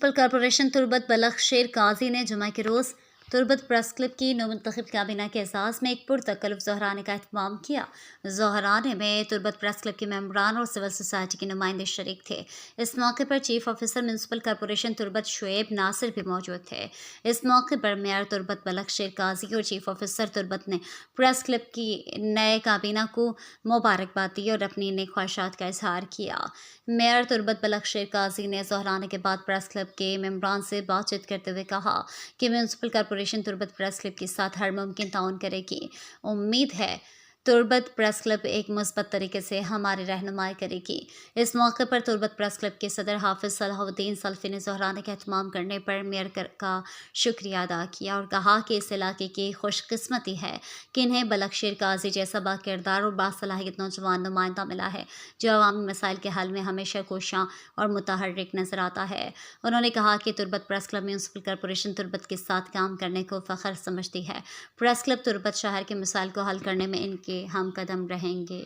Municipal corporation Turbat बलख शेर काजी ने जुमा के रोज़ तुर्बत प्रेस क्लब की नवमुंतखब काबीना के एजाज़ में एक पुरतकल्लुफ़ ज़ोहराने का एहतमाम किया। ज़ोहराने में तुर्बत प्रेस क्लब के मेंबरान और सिविल सोसाइटी के नुमाइंदे शरीक थे। इस मौके पर chief officer municipal corporation Turbat Shoaib Nasir भी मौजूद थे। इस मौके पर मेयर तुर्बत बलख शेर काजी और चीफ ऑफिसर तुर्बत ने प्रेस क्लब की नए काबीना को मुबारकबाद दी और अपनी नई ख्वाहिशात का इजहार किया। मेयर तुर्बत बलख शेर काजी ने ज़ोहराने के बाद प्रेस क्लब के मेंबरान से बातचीत करते हुए कहा कि municipal corporation Turbat press club के साथ हर मुमकिन ताउन करेगी। उम्मीद है तुर्बत प्रेस क्लब एक मुस्बत तरीके से हमारी रहनुमाई करेगी। इस मौके पर तुर्बत प्रेस क्लब के सदर हाफिज सलाहुद्दीन सल्फी ने ज़ोहराने का एहतमाम करने पर मेयर का शुक्रिया अदा किया और कहा कि इस इलाके की खुशकिस्मती है कि इन्हें बलख शेर काजी जैसा बाकिरदार और बासलाहियत नौजवान नुमाइंदा मिला है जो अवामी मसाइल के हल में हमेशा कोशां और मुतहर्रिक नजर आता है। उन्होंने कहा कि Turbat press club municipal corporation Turbat के साथ काम करने को फ़ख्र समझती है। प्रेस क्लब तुर्बत शहर के मसाइल को हल करने में इनके हम कदम रहेंगे।